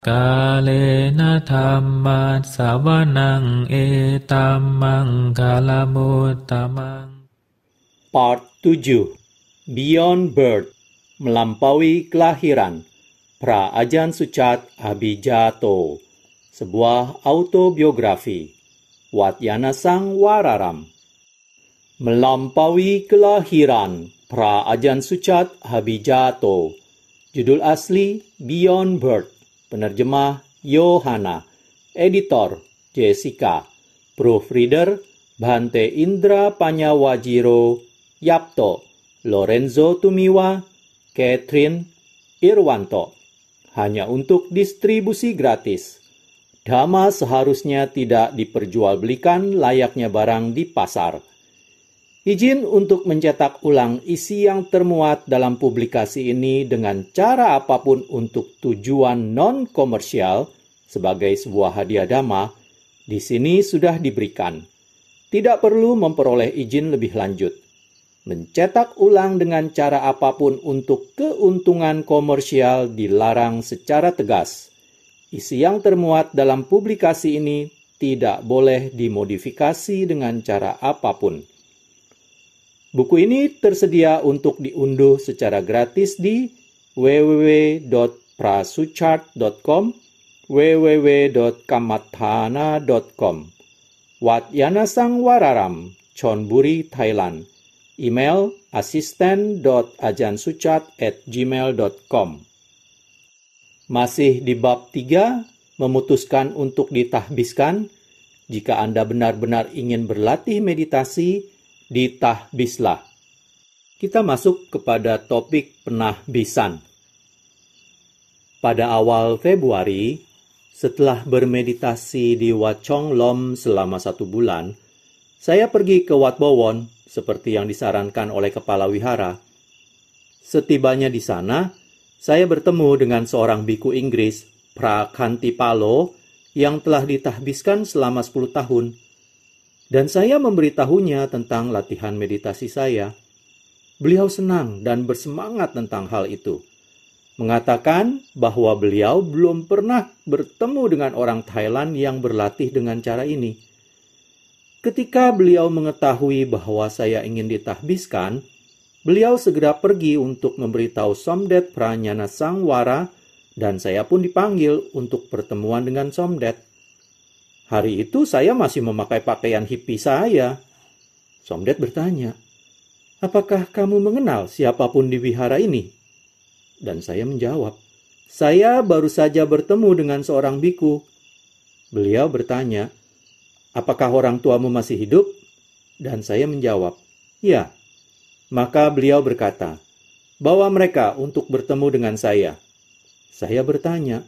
Kalena dhamma sawanang etamang kalamutamang. Part 7. Beyond Birth, melampaui kelahiran. Pra Ajahn Suchat Abhijato. Sebuah autobiografi. Watyanasang Wararam. Melampaui kelahiran. Pra Ajahn Suchat Abhijato. Judul asli Beyond Birth. Penerjemah Yohana. Editor Jessica. Proofreader Bhante Indra Panyawajiro Yapto. Lorenzo Tumiwa, Catherine Irwanto. Hanya untuk distribusi gratis. Dhamma seharusnya tidak diperjualbelikan layaknya barang di pasar. Izin untuk mencetak ulang isi yang termuat dalam publikasi ini dengan cara apapun untuk tujuan non-komersial sebagai sebuah hadiah Dhamma di sini sudah diberikan. Tidak perlu memperoleh izin lebih lanjut. Mencetak ulang dengan cara apapun untuk keuntungan komersial dilarang secara tegas. Isi yang termuat dalam publikasi ini tidak boleh dimodifikasi dengan cara apapun. Buku ini tersedia untuk diunduh secara gratis di www.prasuchart.com, www.kamathana.com. Watyanasang Wararam, Chonburi, Thailand. Email asisten.ajansuchat@gmail.com. Masih di bab 3, memutuskan untuk ditahbiskan. Jika Anda benar-benar ingin berlatih meditasi, ditahbislah. Kita masuk kepada topik penahbisan. Pada awal Februari, setelah bermeditasi di Wat Chong Lom selama 1 bulan, saya pergi ke Wat Bowon seperti yang disarankan oleh kepala wihara. Setibanya di sana, saya bertemu dengan seorang biku Inggris, Prakantipalo, yang telah ditahbiskan selama 10 tahun. Dan saya memberitahunya tentang latihan meditasi saya. Beliau senang dan bersemangat tentang hal itu. Mengatakan bahwa beliau belum pernah bertemu dengan orang Thailand yang berlatih dengan cara ini. Ketika beliau mengetahui bahwa saya ingin ditahbiskan, beliau segera pergi untuk memberitahu Somdet Pranyana Sangwara, dan saya pun dipanggil untuk pertemuan dengan Somdet. Hari itu saya masih memakai pakaian hippie saya. Somdet bertanya, "Apakah kamu mengenal siapapun di wihara ini?" Dan saya menjawab, "Saya baru saja bertemu dengan seorang biku." Beliau bertanya, "Apakah orang tuamu masih hidup?" Dan saya menjawab, "Ya." Maka beliau berkata, "Bawa mereka untuk bertemu dengan saya." Saya bertanya,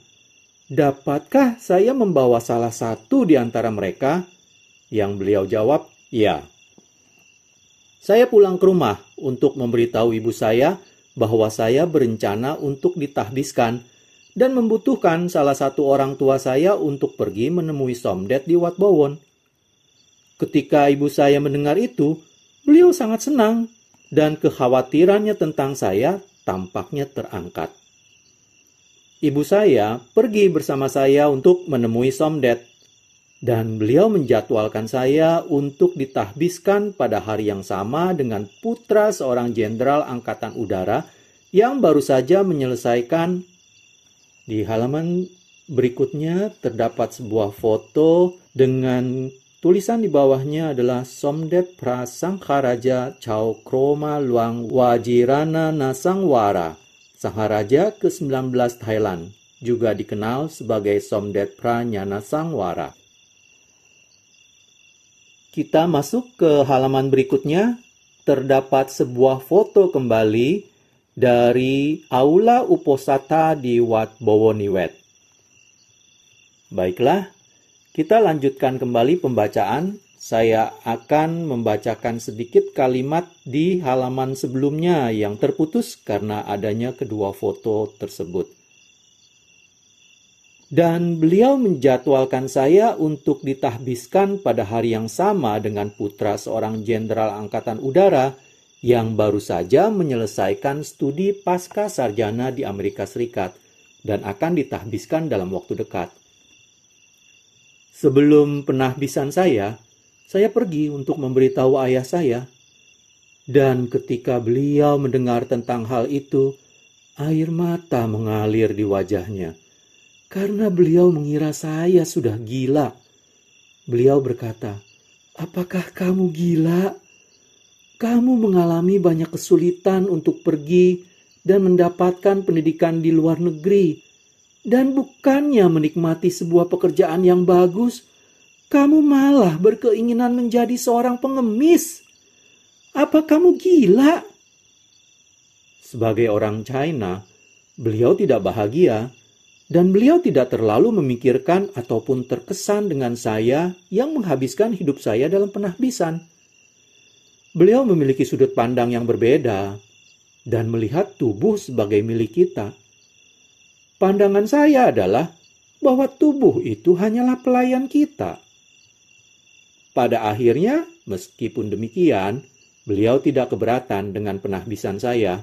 "Dapatkah saya membawa salah satu di antara mereka?" Yang beliau jawab, "Ya." Saya pulang ke rumah untuk memberitahu ibu saya bahwa saya berencana untuk ditahbiskan dan membutuhkan salah satu orang tua saya untuk pergi menemui Somdet di Wat Bowon. Ketika ibu saya mendengar itu, beliau sangat senang dan kekhawatirannya tentang saya tampaknya terangkat. Ibu saya pergi bersama saya untuk menemui Somdet, dan beliau menjadwalkan saya untuk ditahbiskan pada hari yang sama dengan putra seorang jenderal angkatan udara yang baru saja menyelesaikan. Di halaman berikutnya terdapat sebuah foto dengan tulisan di bawahnya adalah Somdet Prasangkharaja Chaukroma Luang Wajirana Nasangwara, Sangkharaja ke-19 Thailand, juga dikenal sebagai Somdet Pranyana Sangwara. Kita masuk ke halaman berikutnya, terdapat sebuah foto kembali dari Aula Uposatha di Wat Bowoniwet. Baiklah, kita lanjutkan kembali pembacaan. Saya akan membacakan sedikit kalimat di halaman sebelumnya yang terputus karena adanya kedua foto tersebut. Dan beliau menjadwalkan saya untuk ditahbiskan pada hari yang sama dengan putra seorang jenderal angkatan udara yang baru saja menyelesaikan studi pasca sarjana di Amerika Serikat dan akan ditahbiskan dalam waktu dekat. Sebelum penahbisan saya pergi untuk memberitahu ayah saya. Dan ketika beliau mendengar tentang hal itu, air mata mengalir di wajahnya. Karena beliau mengira saya sudah gila. Beliau berkata, "Apakah kamu gila? Kamu mengalami banyak kesulitan untuk pergi dan mendapatkan pendidikan di luar negeri. Dan bukannya menikmati sebuah pekerjaan yang bagus, kamu malah berkeinginan menjadi seorang pengemis. Apa kamu gila?" Sebagai orang China, beliau tidak bahagia dan beliau tidak terlalu memikirkan ataupun terkesan dengan saya yang menghabiskan hidup saya dalam penahbisan. Beliau memiliki sudut pandang yang berbeda dan melihat tubuh sebagai milik kita. Pandangan saya adalah bahwa tubuh itu hanyalah pelayan kita. Pada akhirnya, meskipun demikian, beliau tidak keberatan dengan penahbisan saya.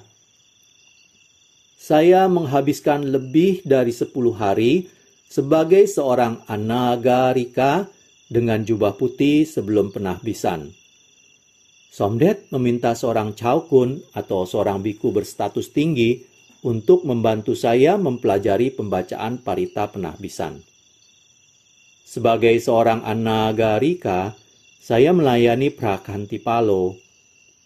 Saya menghabiskan lebih dari 10 hari sebagai seorang anagarika dengan jubah putih sebelum penahbisan. Somdet meminta seorang chaukun atau seorang biku berstatus tinggi untuk membantu saya mempelajari pembacaan parita penahbisan. Sebagai seorang anagarika, saya melayani prakantipalo.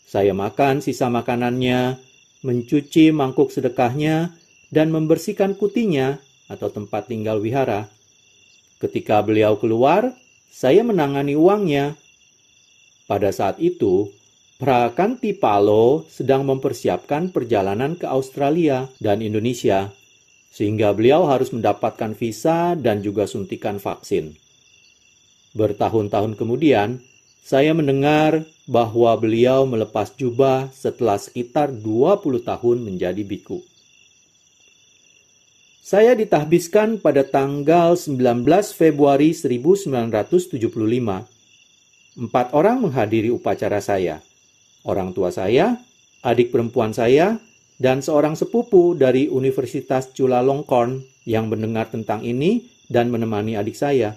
Saya makan sisa makanannya, mencuci mangkuk sedekahnya, dan membersihkan kutinya atau tempat tinggal wihara. Ketika beliau keluar, saya menangani uangnya. Pada saat itu, Prakantipalo sedang mempersiapkan perjalanan ke Australia dan Indonesia, sehingga beliau harus mendapatkan visa dan juga suntikan vaksin. Bertahun-tahun kemudian, saya mendengar bahwa beliau melepas jubah setelah sekitar 20 tahun menjadi biku. Saya ditahbiskan pada tanggal 19 Februari 1975. 4 orang menghadiri upacara saya. Orang tua saya, adik perempuan saya, dan seorang sepupu dari Universitas Chulalongkorn yang mendengar tentang ini dan menemani adik saya.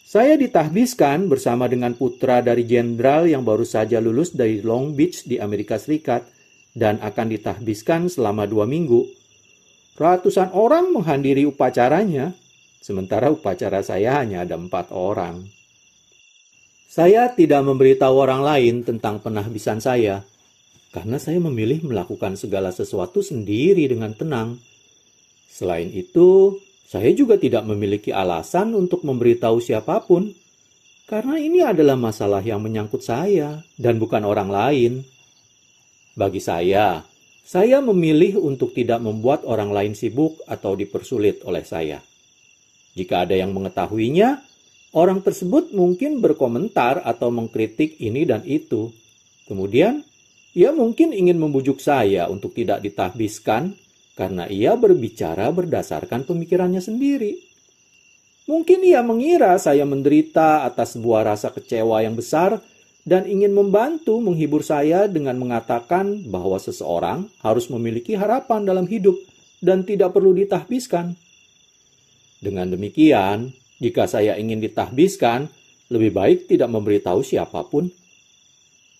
Saya ditahbiskan bersama dengan putra dari jenderal yang baru saja lulus dari Long Beach di Amerika Serikat dan akan ditahbiskan selama 2 minggu. Ratusan orang menghadiri upacaranya, sementara upacara saya hanya ada 4 orang. Saya tidak memberitahu orang lain tentang penahbisan saya, karena saya memilih melakukan segala sesuatu sendiri dengan tenang. Selain itu, saya juga tidak memiliki alasan untuk memberitahu siapapun, karena ini adalah masalah yang menyangkut saya dan bukan orang lain. Bagi saya memilih untuk tidak membuat orang lain sibuk atau dipersulit oleh saya. Jika ada yang mengetahuinya, orang tersebut mungkin berkomentar atau mengkritik ini dan itu. Kemudian, ia mungkin ingin membujuk saya untuk tidak ditahbiskan karena ia berbicara berdasarkan pemikirannya sendiri. Mungkin ia mengira saya menderita atas sebuah rasa kecewa yang besar dan ingin membantu menghibur saya dengan mengatakan bahwa seseorang harus memiliki harapan dalam hidup dan tidak perlu ditahbiskan. Dengan demikian, jika saya ingin ditahbiskan, lebih baik tidak memberitahu siapapun.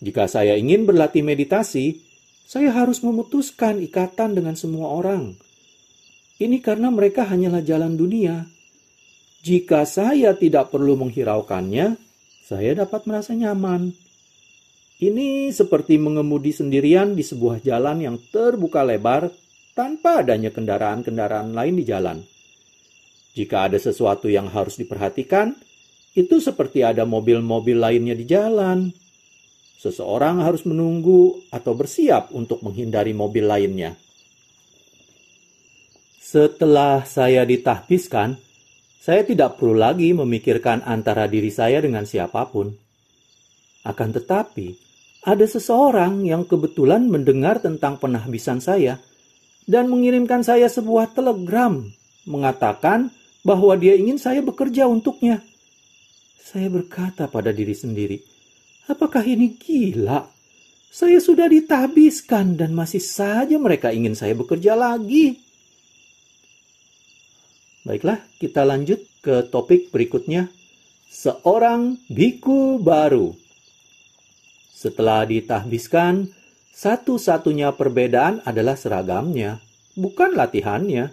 Jika saya ingin berlatih meditasi, saya harus memutuskan ikatan dengan semua orang. Ini karena mereka hanyalah jalan dunia. Jika saya tidak perlu menghiraukannya, saya dapat merasa nyaman. Ini seperti mengemudi sendirian di sebuah jalan yang terbuka lebar tanpa adanya kendaraan-kendaraan lain di jalan. Jika ada sesuatu yang harus diperhatikan, itu seperti ada mobil-mobil lainnya di jalan. Seseorang harus menunggu atau bersiap untuk menghindari mobil lainnya. Setelah saya ditahbiskan, saya tidak perlu lagi memikirkan antara diri saya dengan siapapun. Akan tetapi, ada seseorang yang kebetulan mendengar tentang penahbisan saya dan mengirimkan saya sebuah telegram mengatakan bahwa dia ingin saya bekerja untuknya. Saya berkata pada diri sendiri, apakah ini gila? Saya sudah ditahbiskan dan masih saja mereka ingin saya bekerja lagi. Baiklah, kita lanjut ke topik berikutnya. Seorang biku baru. Setelah ditahbiskan, satu-satunya perbedaan adalah seragamnya, bukan latihannya.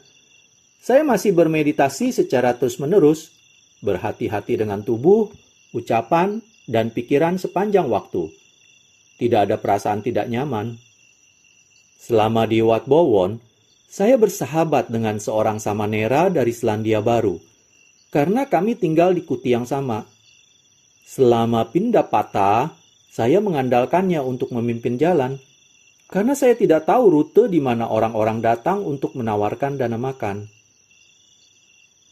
Saya masih bermeditasi secara terus-menerus, berhati-hati dengan tubuh, ucapan, dan pikiran sepanjang waktu. Tidak ada perasaan tidak nyaman. Selama di Wat Bowon, saya bersahabat dengan seorang samanera dari Selandia Baru, karena kami tinggal di kuti yang sama. Selama pindah patah, saya mengandalkannya untuk memimpin jalan, karena saya tidak tahu rute di mana orang-orang datang untuk menawarkan dana makan.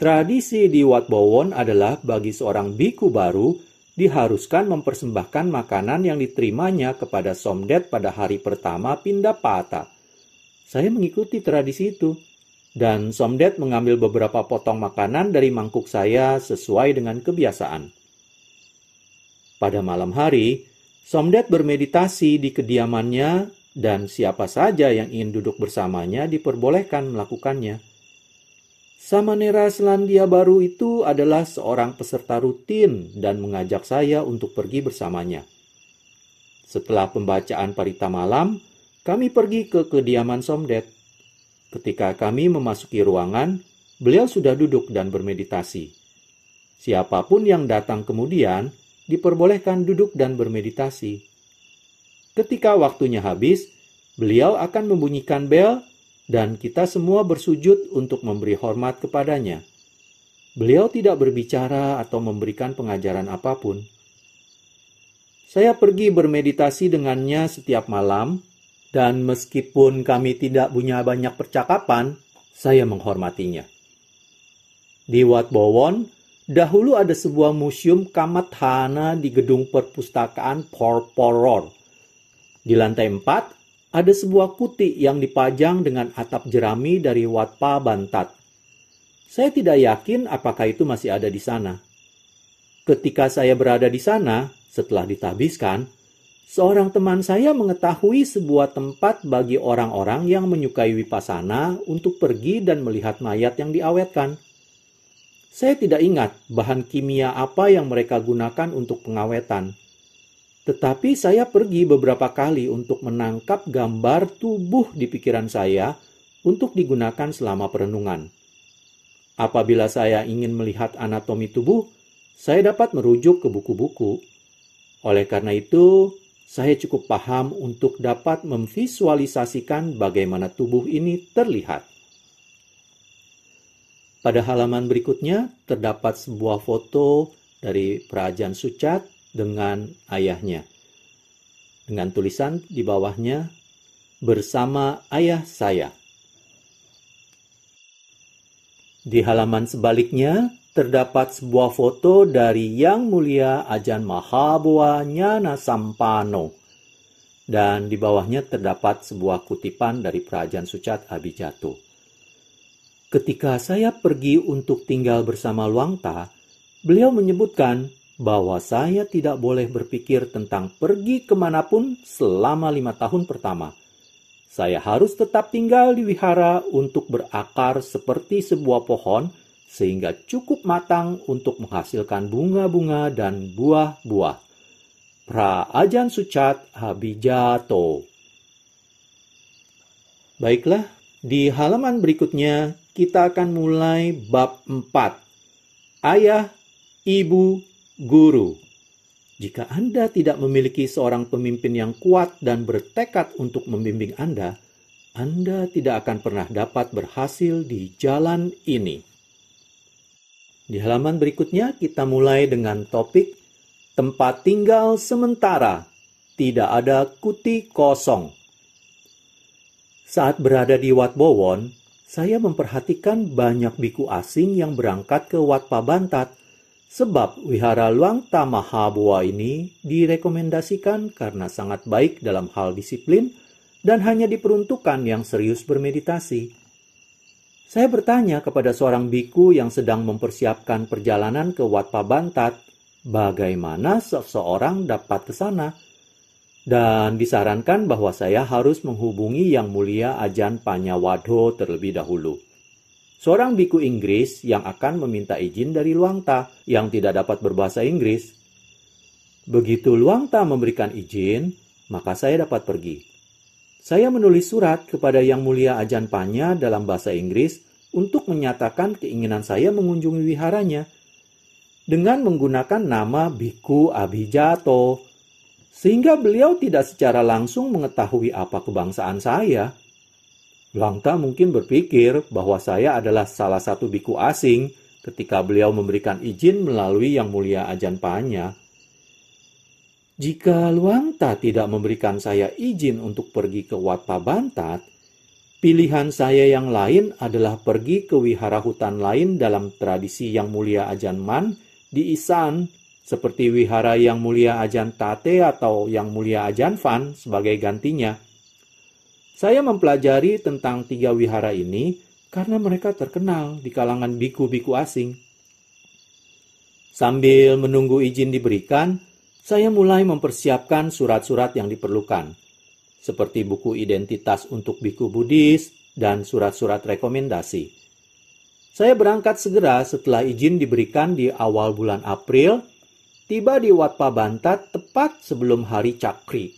Tradisi di Wat Bowon adalah bagi seorang biku baru diharuskan mempersembahkan makanan yang diterimanya kepada Somdet pada hari pertama pindah patah. Saya mengikuti tradisi itu, dan Somdet mengambil beberapa potong makanan dari mangkuk saya sesuai dengan kebiasaan. Pada malam hari, Somdet bermeditasi di kediamannya, dan siapa saja yang ingin duduk bersamanya diperbolehkan melakukannya. Samanera Selandia Baru itu adalah seorang peserta rutin dan mengajak saya untuk pergi bersamanya. Setelah pembacaan parita malam, kami pergi ke kediaman Somdet. Ketika kami memasuki ruangan, beliau sudah duduk dan bermeditasi. Siapapun yang datang kemudian diperbolehkan duduk dan bermeditasi. Ketika waktunya habis, beliau akan membunyikan bel dan kita semua bersujud untuk memberi hormat kepadanya. Beliau tidak berbicara atau memberikan pengajaran apapun. Saya pergi bermeditasi dengannya setiap malam, dan meskipun kami tidak punya banyak percakapan, saya menghormatinya. Di Wat Bowon, dahulu ada sebuah museum Kamathana di gedung perpustakaan Porporor. Di lantai 4, ada sebuah kuti yang dipajang dengan atap jerami dari Wat Pa Bantat. Saya tidak yakin apakah itu masih ada di sana. Ketika saya berada di sana, setelah ditahbiskan, seorang teman saya mengetahui sebuah tempat bagi orang-orang yang menyukai wipasana untuk pergi dan melihat mayat yang diawetkan. Saya tidak ingat bahan kimia apa yang mereka gunakan untuk pengawetan. Tetapi saya pergi beberapa kali untuk menangkap gambar tubuh di pikiran saya untuk digunakan selama perenungan. Apabila saya ingin melihat anatomi tubuh, saya dapat merujuk ke buku-buku. Oleh karena itu, saya cukup paham untuk dapat memvisualisasikan bagaimana tubuh ini terlihat. Pada halaman berikutnya, terdapat sebuah foto dari Prajan Sucat dengan ayahnya. Dengan tulisan di bawahnya, "Bersama ayah saya." Di halaman sebaliknya, terdapat sebuah foto dari Yang Mulia Ajahn Mahaboa Nyana Sampano. Dan di bawahnya terdapat sebuah kutipan dari Prajan Sucat Abhijato. Ketika saya pergi untuk tinggal bersama Luangta, beliau menyebutkan bahwa saya tidak boleh berpikir tentang pergi kemanapun selama 5 tahun pertama. Saya harus tetap tinggal di wihara untuk berakar seperti sebuah pohon, sehingga cukup matang untuk menghasilkan bunga-bunga dan buah-buah. Pra Ajahn Sucat Abhijato. Baiklah, di halaman berikutnya kita akan mulai bab 4. Ayah, Ibu, Guru. Jika Anda tidak memiliki seorang pemimpin yang kuat dan bertekad untuk membimbing Anda tidak akan pernah dapat berhasil di jalan ini. Di halaman berikutnya kita mulai dengan topik tempat tinggal sementara, tidak ada kuti kosong. Saat berada di Wat Bowon, saya memperhatikan banyak biku asing yang berangkat ke Wat Pa Bantat. Sebab wihara Luangta Mahaboa ini direkomendasikan karena sangat baik dalam hal disiplin dan hanya diperuntukkan yang serius bermeditasi. Saya bertanya kepada seorang biku yang sedang mempersiapkan perjalanan ke Wat Pa Bantat, bagaimana seseorang dapat ke sana? Dan disarankan bahwa saya harus menghubungi Yang Mulia Ajahn Panyawadho terlebih dahulu. seorang biku Inggris yang akan meminta izin dari Luangta yang tidak dapat berbahasa Inggris. Begitu Luangta memberikan izin, maka saya dapat pergi. Saya menulis surat kepada Yang Mulia Ajahn Panya dalam bahasa Inggris untuk menyatakan keinginan saya mengunjungi wiharanya dengan menggunakan nama Biku Abhijato, sehingga beliau tidak secara langsung mengetahui apa kebangsaan saya. Luangta mungkin berpikir bahwa saya adalah salah satu biku asing ketika beliau memberikan izin melalui Yang Mulia Ajahn Panya. Jika Luangta tidak memberikan saya izin untuk pergi ke Wat Pah Bantat, pilihan saya yang lain adalah pergi ke wihara hutan lain dalam tradisi Yang Mulia Ajahn Man di Isan, seperti wihara Yang Mulia Ajahn Tate atau Yang Mulia Ajahn Phan sebagai gantinya. Saya mempelajari tentang 3 wihara ini karena mereka terkenal di kalangan biku-biku asing. Sambil menunggu izin diberikan, saya mulai mempersiapkan surat-surat yang diperlukan, seperti buku identitas untuk biku Buddhis dan surat-surat rekomendasi. Saya berangkat segera setelah izin diberikan di awal bulan April, tiba di Wat Pah Bantat tepat sebelum hari Cakri.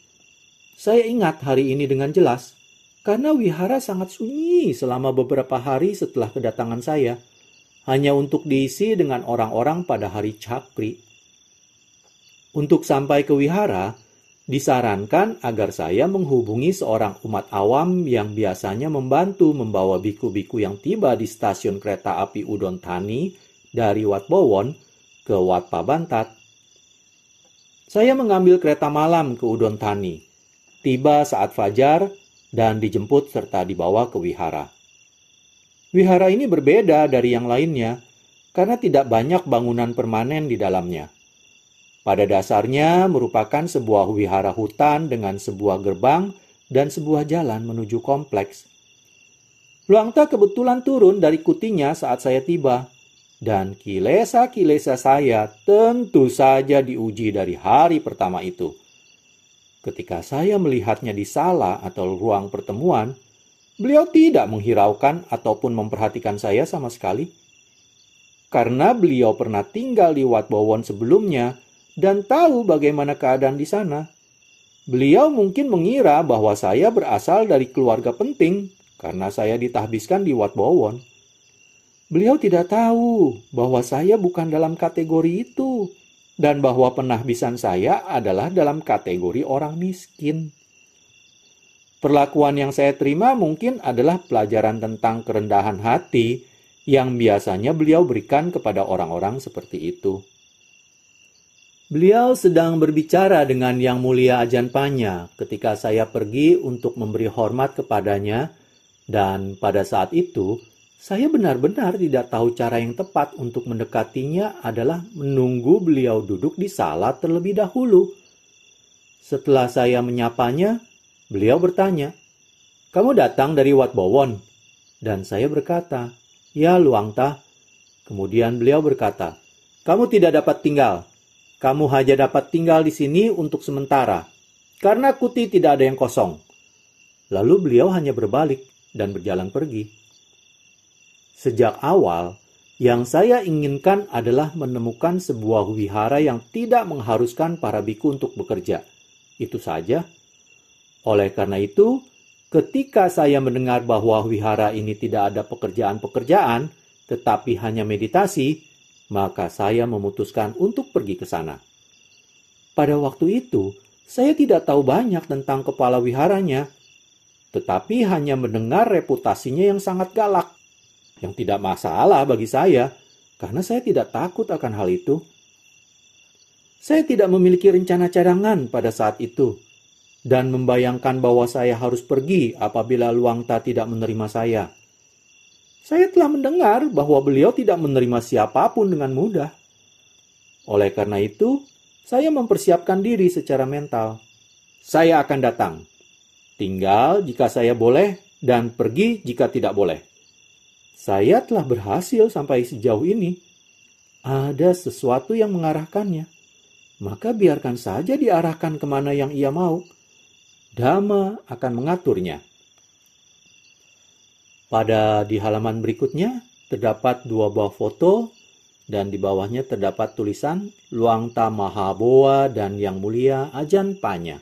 Saya ingat hari ini dengan jelas, karena wihara sangat sunyi selama beberapa hari setelah kedatangan saya, hanya untuk diisi dengan orang-orang pada hari Cakri. Untuk sampai ke wihara, disarankan agar saya menghubungi seorang umat awam yang biasanya membantu membawa biku-biku yang tiba di stasiun kereta api Udon Thani dari Wat Bowon ke Wat Pah Bantat. Saya mengambil kereta malam ke Udon Thani, tiba saat fajar, dan dijemput serta dibawa ke wihara. Wihara ini berbeda dari yang lainnya karena tidak banyak bangunan permanen di dalamnya. Pada dasarnya merupakan sebuah wihara hutan dengan sebuah gerbang dan sebuah jalan menuju kompleks. Luangta kebetulan turun dari kutinya saat saya tiba, dan kilesa-kilesa saya tentu saja diuji dari hari pertama itu. Ketika saya melihatnya di sala atau ruang pertemuan, beliau tidak menghiraukan ataupun memperhatikan saya sama sekali. Karena beliau pernah tinggal di Wat Bowon sebelumnya dan tahu bagaimana keadaan di sana, beliau mungkin mengira bahwa saya berasal dari keluarga penting karena saya ditahbiskan di Wat Bowon. Beliau tidak tahu bahwa saya bukan dalam kategori itu, dan bahwa penahbisan saya adalah dalam kategori orang miskin. Perlakuan yang saya terima mungkin adalah pelajaran tentang kerendahan hati yang biasanya beliau berikan kepada orang-orang seperti itu. Beliau sedang berbicara dengan Yang Mulia Ajahn Panya ketika saya pergi untuk memberi hormat kepadanya, dan pada saat itu, saya benar-benar tidak tahu cara yang tepat untuk mendekatinya adalah menunggu beliau duduk di sala terlebih dahulu. Setelah saya menyapanya, beliau bertanya, "Kamu datang dari Wat Bowon?" Dan saya berkata, "Ya, Luangta." Kemudian beliau berkata, "Kamu tidak dapat tinggal. Kamu hanya dapat tinggal di sini untuk sementara, karena kuti tidak ada yang kosong." Lalu beliau hanya berbalik dan berjalan pergi. Sejak awal, yang saya inginkan adalah menemukan sebuah wihara yang tidak mengharuskan para biku untuk bekerja. Itu saja. Oleh karena itu, ketika saya mendengar bahwa wihara ini tidak ada pekerjaan-pekerjaan, tetapi hanya meditasi, maka saya memutuskan untuk pergi ke sana. Pada waktu itu, saya tidak tahu banyak tentang kepala wiharanya, tetapi hanya mendengar reputasinya yang sangat galak, yang tidak masalah bagi saya, karena saya tidak takut akan hal itu. Saya tidak memiliki rencana cadangan pada saat itu, dan membayangkan bahwa saya harus pergi apabila Luangta tidak menerima saya. Saya telah mendengar bahwa beliau tidak menerima siapapun dengan mudah. Oleh karena itu, saya mempersiapkan diri secara mental. Saya akan datang, tinggal jika saya boleh, dan pergi jika tidak boleh. Saya telah berhasil sampai sejauh ini. Ada sesuatu yang mengarahkannya. Maka biarkan saja diarahkan kemana yang ia mau. Dhamma akan mengaturnya. Pada di halaman berikutnya, terdapat 2 buah foto dan di bawahnya terdapat tulisan Luangta Mahaboa dan Yang Mulia Ajahn Panya.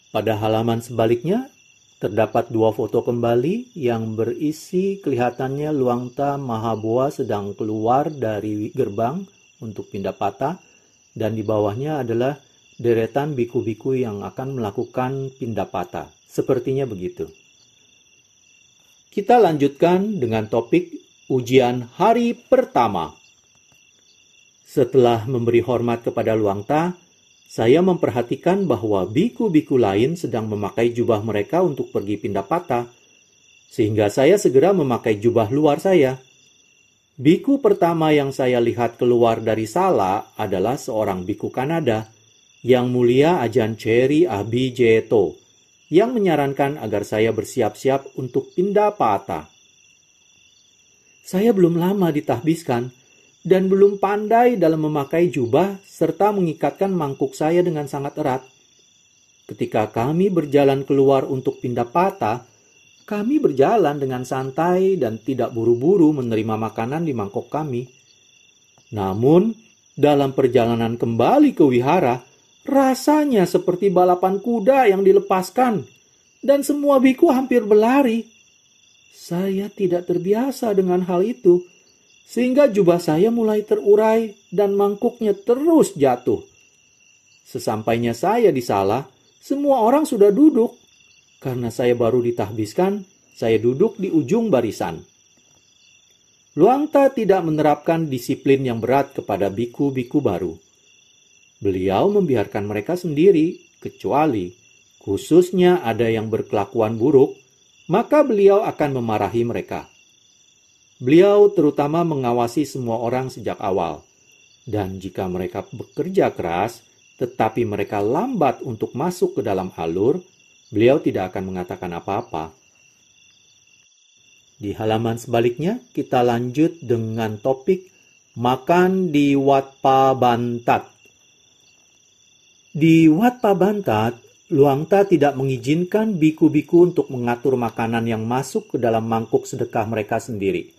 Pada halaman sebaliknya, terdapat 2 foto kembali yang berisi kelihatannya Luangta Mahaboa sedang keluar dari gerbang untuk pindah patah, dan di bawahnya adalah deretan biku-biku yang akan melakukan pindah patah. Sepertinya begitu. Kita lanjutkan dengan topik ujian hari pertama. Setelah memberi hormat kepada Luangta, saya memperhatikan bahwa biku-biku lain sedang memakai jubah mereka untuk pergi pindah patah, sehingga saya segera memakai jubah luar saya. Biku pertama yang saya lihat keluar dari sala adalah seorang biku Kanada, Yang Mulia Ajahn Cherry Abhijeto, yang menyarankan agar saya bersiap-siap untuk pindah patah. Saya belum lama ditahbiskan dan belum pandai dalam memakai jubah serta mengikatkan mangkuk saya dengan sangat erat. Ketika kami berjalan keluar untuk pindah patah, kami berjalan dengan santai dan tidak buru-buru menerima makanan di mangkok kami. Namun, dalam perjalanan kembali ke wihara, rasanya seperti balapan kuda yang dilepaskan, dan semua biku hampir berlari. Saya tidak terbiasa dengan hal itu, sehingga jubah saya mulai terurai dan mangkuknya terus jatuh. Sesampainya saya di sala, semua orang sudah duduk. Karena saya baru ditahbiskan, saya duduk di ujung barisan. Luangta tidak menerapkan disiplin yang berat kepada biku-biku baru. Beliau membiarkan mereka sendiri, kecuali khususnya ada yang berkelakuan buruk, maka beliau akan memarahi mereka. Beliau terutama mengawasi semua orang sejak awal. Dan jika mereka bekerja keras, tetapi mereka lambat untuk masuk ke dalam alur, beliau tidak akan mengatakan apa-apa. Di halaman sebaliknya, kita lanjut dengan topik makan di Wat Pa Bantat. Di Wat Pa Bantat, Luangta tidak mengizinkan biku-biku untuk mengatur makanan yang masuk ke dalam mangkuk sedekah mereka sendiri.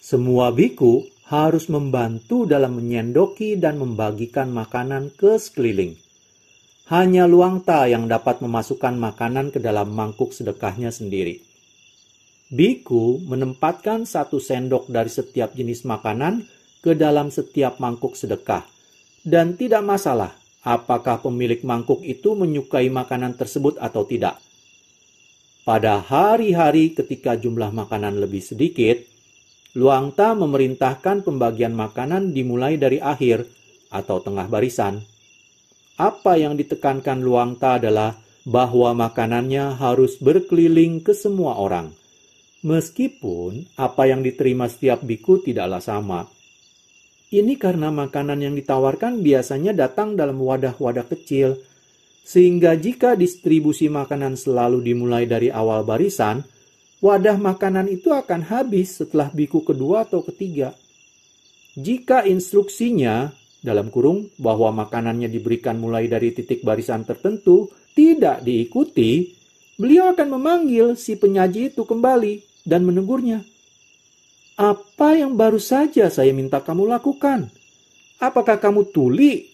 Semua biku harus membantu dalam menyendoki dan membagikan makanan ke sekeliling. Hanya Luangta yang dapat memasukkan makanan ke dalam mangkuk sedekahnya sendiri. Biku menempatkan 1 sendok dari setiap jenis makanan ke dalam setiap mangkuk sedekah. Dan tidak masalah apakah pemilik mangkuk itu menyukai makanan tersebut atau tidak. Pada hari-hari ketika jumlah makanan lebih sedikit, Luangta memerintahkan pembagian makanan dimulai dari akhir atau tengah barisan. Apa yang ditekankan Luangta adalah bahwa makanannya harus berkeliling ke semua orang. Meskipun apa yang diterima setiap biku tidaklah sama. Ini karena makanan yang ditawarkan biasanya datang dalam wadah-wadah kecil, sehingga jika distribusi makanan selalu dimulai dari awal barisan, wadah makanan itu akan habis setelah biku kedua atau ketiga. Jika instruksinya dalam kurung bahwa makanannya diberikan mulai dari titik barisan tertentu tidak diikuti, beliau akan memanggil si penyaji itu kembali dan menegurnya. Apa yang baru saja saya minta kamu lakukan? Apakah kamu tuli?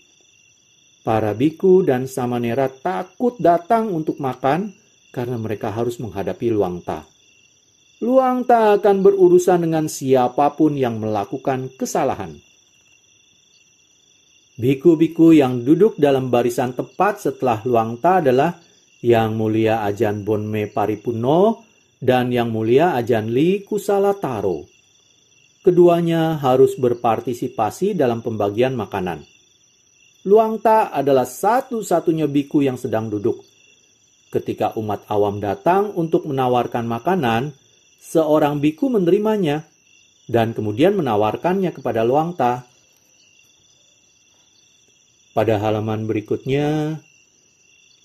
Para biku dan samanera takut datang untuk makan karena mereka harus menghadapi Luangta. Luangta akan berurusan dengan siapapun yang melakukan kesalahan. Biku-biku yang duduk dalam barisan tepat setelah Luangta adalah Yang Mulia Ajahn Bonme Paripunno dan Yang Mulia Ajahn Lee Kusalataro. Keduanya harus berpartisipasi dalam pembagian makanan. Luangta adalah satu-satunya biku yang sedang duduk. Ketika umat awam datang untuk menawarkan makanan, seorang biku menerimanya dan kemudian menawarkannya kepada Luangta. Pada halaman berikutnya,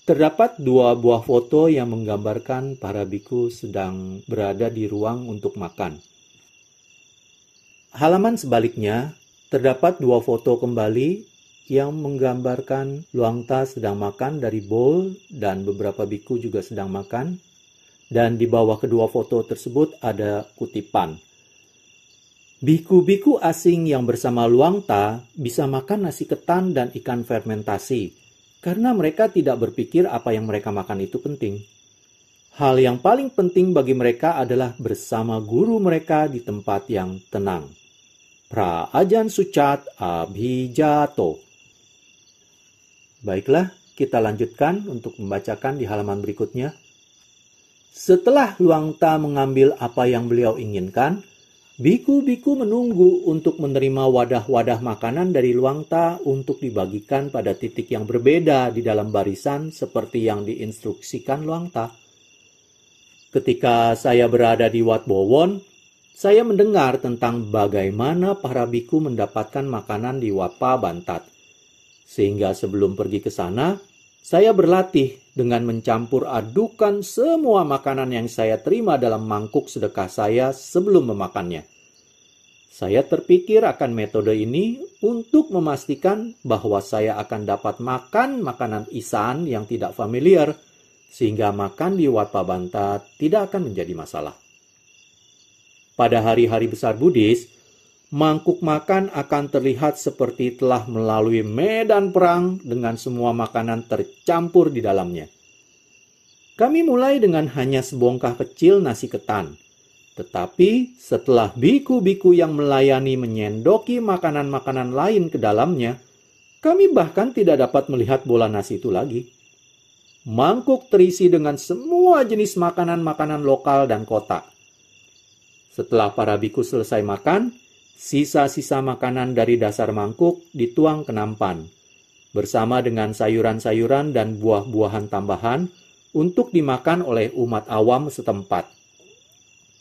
terdapat 2 buah foto yang menggambarkan para biku sedang berada di ruang untuk makan. Halaman sebaliknya, terdapat 2 foto kembali yang menggambarkan Luangta sedang makan dari bowl dan beberapa biku juga sedang makan. Dan di bawah kedua foto tersebut ada kutipan. Biku-biku asing yang bersama Luangta bisa makan nasi ketan dan ikan fermentasi, karena mereka tidak berpikir apa yang mereka makan itu penting. Hal yang paling penting bagi mereka adalah bersama guru mereka di tempat yang tenang. Praajan Sucat Abhijato. Baiklah, kita lanjutkan untuk membacakan di halaman berikutnya. Setelah Luangta mengambil apa yang beliau inginkan, biku-biku menunggu untuk menerima wadah-wadah makanan dari Luangta untuk dibagikan pada titik yang berbeda di dalam barisan seperti yang diinstruksikan Luangta. Ketika saya berada di Wat Bowon, saya mendengar tentang bagaimana para biku mendapatkan makanan di Wat Pa Bantat. Sehingga sebelum pergi ke sana, saya berlatih dengan mencampur adukan semua makanan yang saya terima dalam mangkuk sedekah saya sebelum memakannya. Saya terpikir akan metode ini untuk memastikan bahwa saya akan dapat makan makanan Isan yang tidak familiar, sehingga makan di Wat Pa Bantat tidak akan menjadi masalah. Pada hari-hari besar Buddhis, mangkuk makan akan terlihat seperti telah melalui medan perang dengan semua makanan tercampur di dalamnya. Kami mulai dengan hanya sebongkah kecil nasi ketan. Tetapi setelah biku-biku yang melayani menyendoki makanan-makanan lain ke dalamnya, kami bahkan tidak dapat melihat bola nasi itu lagi. Mangkuk terisi dengan semua jenis makanan-makanan lokal dan kota. Setelah para biku selesai makan, sisa-sisa makanan dari dasar mangkuk dituang ke nampan, bersama dengan sayuran-sayuran dan buah-buahan tambahan untuk dimakan oleh umat awam setempat.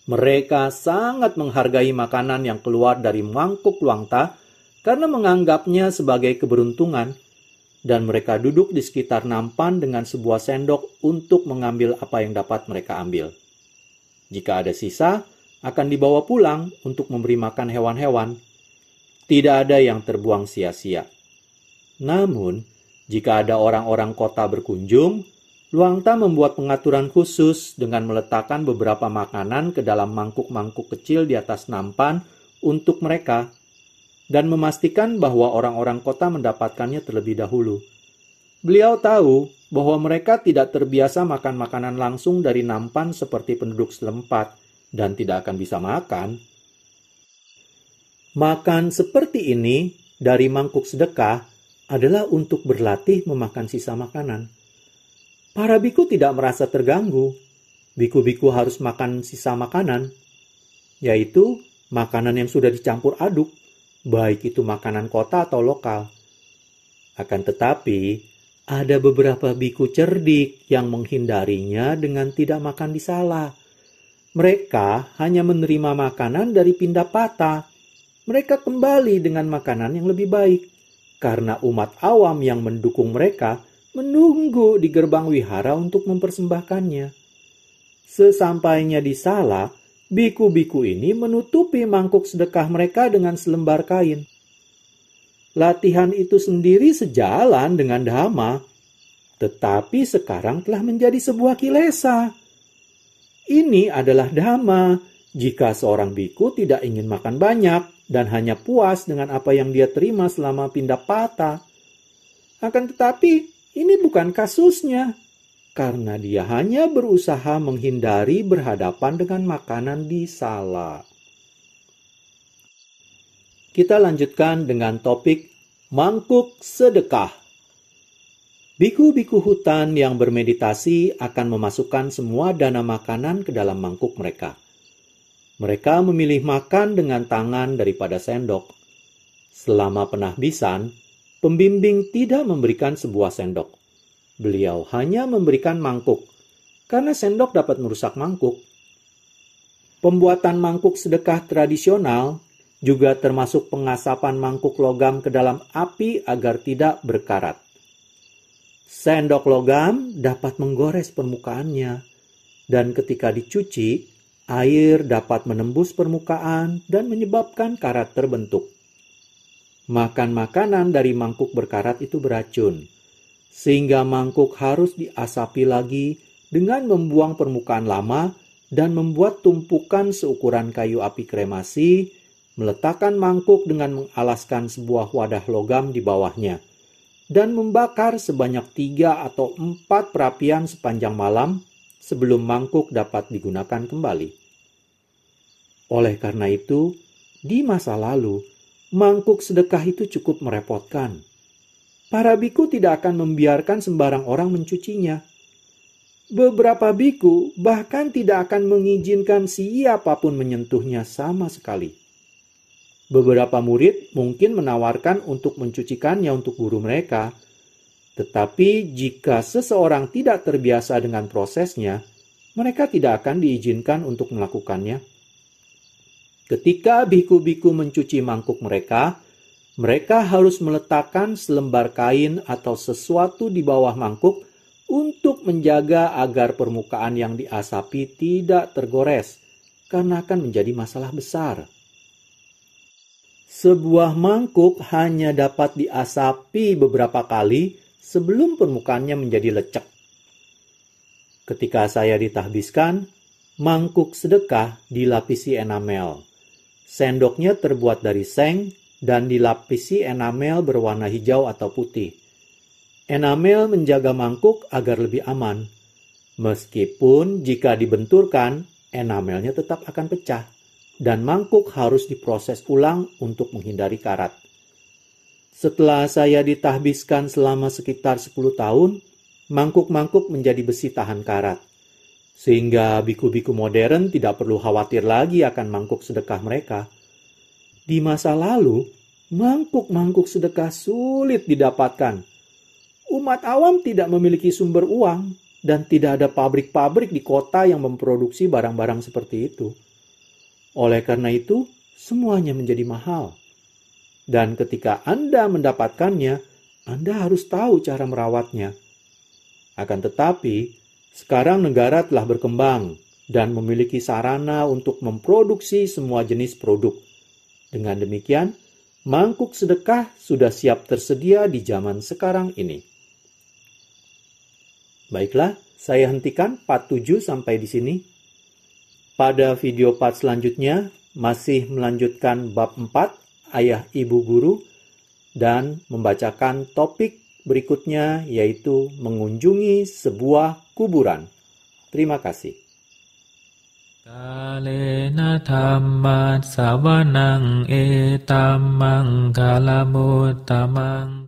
Mereka sangat menghargai makanan yang keluar dari mangkuk Luangta karena menganggapnya sebagai keberuntungan, dan mereka duduk di sekitar nampan dengan sebuah sendok untuk mengambil apa yang dapat mereka ambil. Jika ada sisa, akan dibawa pulang untuk memberi makan hewan-hewan. Tidak ada yang terbuang sia-sia. Namun, jika ada orang-orang kota berkunjung, Luangta membuat pengaturan khusus dengan meletakkan beberapa makanan ke dalam mangkuk-mangkuk kecil di atas nampan untuk mereka, dan memastikan bahwa orang-orang kota mendapatkannya terlebih dahulu. Beliau tahu bahwa mereka tidak terbiasa makan makanan langsung dari nampan seperti penduduk setempat, dan tidak akan bisa makan. Makan seperti ini dari mangkuk sedekah adalah untuk berlatih memakan sisa makanan. Para biku tidak merasa terganggu. Biku-biku harus makan sisa makanan, yaitu makanan yang sudah dicampur aduk, baik itu makanan kota atau lokal. Akan tetapi, ada beberapa biku cerdik yang menghindarinya dengan tidak makan di sala. Mereka hanya menerima makanan dari Pindapata. Mereka kembali dengan makanan yang lebih baik, karena umat awam yang mendukung mereka menunggu di gerbang wihara untuk mempersembahkannya. Sesampainya di sala, biku-biku ini menutupi mangkuk sedekah mereka dengan selembar kain. Latihan itu sendiri sejalan dengan dhamma, tetapi sekarang telah menjadi sebuah kilesa. Ini adalah dhamma jika seorang biku tidak ingin makan banyak dan hanya puas dengan apa yang dia terima selama Pindapata. Akan tetapi, ini bukan kasusnya, karena dia hanya berusaha menghindari berhadapan dengan makanan di sala. Kita lanjutkan dengan topik mangkuk sedekah. Biku-biku hutan yang bermeditasi akan memasukkan semua dana makanan ke dalam mangkuk mereka. Mereka memilih makan dengan tangan daripada sendok. Selama penahbisan, pembimbing tidak memberikan sebuah sendok. Beliau hanya memberikan mangkuk, karena sendok dapat merusak mangkuk. Pembuatan mangkuk sedekah tradisional juga termasuk pengasapan mangkuk logam ke dalam api agar tidak berkarat. Sendok logam dapat menggores permukaannya, dan ketika dicuci, air dapat menembus permukaan dan menyebabkan karat terbentuk. Makan makanan dari mangkuk berkarat itu beracun, sehingga mangkuk harus diasapi lagi dengan membuang permukaan lama dan membuat tumpukan seukuran kayu api kremasi meletakkan mangkuk dengan mengalaskan sebuah wadah logam di bawahnya, dan membakar sebanyak 3 atau 4 perapian sepanjang malam sebelum mangkuk dapat digunakan kembali. Oleh karena itu, di masa lalu, mangkuk sedekah itu cukup merepotkan. Para biku tidak akan membiarkan sembarang orang mencucinya. Beberapa biku bahkan tidak akan mengizinkan siapapun menyentuhnya sama sekali. Beberapa murid mungkin menawarkan untuk mencucikannya untuk guru mereka, tetapi jika seseorang tidak terbiasa dengan prosesnya, mereka tidak akan diizinkan untuk melakukannya. Ketika biku-biku mencuci mangkuk mereka harus meletakkan selembar kain atau sesuatu di bawah mangkuk untuk menjaga agar permukaan yang diasapi tidak tergores, karena akan menjadi masalah besar. Sebuah mangkuk hanya dapat diasapi beberapa kali sebelum permukaannya menjadi lecek. Ketika saya ditahbiskan, mangkuk sedekah dilapisi enamel. Sendoknya terbuat dari seng dan dilapisi enamel berwarna hijau atau putih. Enamel menjaga mangkuk agar lebih aman. Meskipun jika dibenturkan, enamelnya tetap akan pecah. Dan mangkuk harus diproses ulang untuk menghindari karat. Setelah saya ditahbiskan selama sekitar 10 tahun, mangkuk-mangkuk menjadi besi tahan karat. Sehingga biku-biku modern tidak perlu khawatir lagi akan mangkuk sedekah mereka. Di masa lalu, mangkuk-mangkuk sedekah sulit didapatkan. Umat awam tidak memiliki sumber uang dan tidak ada pabrik-pabrik di kota yang memproduksi barang-barang seperti itu. Oleh karena itu, semuanya menjadi mahal. Dan ketika Anda mendapatkannya, Anda harus tahu cara merawatnya. Akan tetapi, sekarang negara telah berkembang dan memiliki sarana untuk memproduksi semua jenis produk. Dengan demikian, mangkuk sedekah sudah siap tersedia di zaman sekarang ini. Baiklah, saya hentikan part 7 sampai di sini. Pada video part selanjutnya, masih melanjutkan bab 4, ayah ibu guru, dan membacakan topik berikutnya yaitu mengunjungi sebuah kuburan. Terima kasih. Kalena dhamma savanang etamang kalamutamang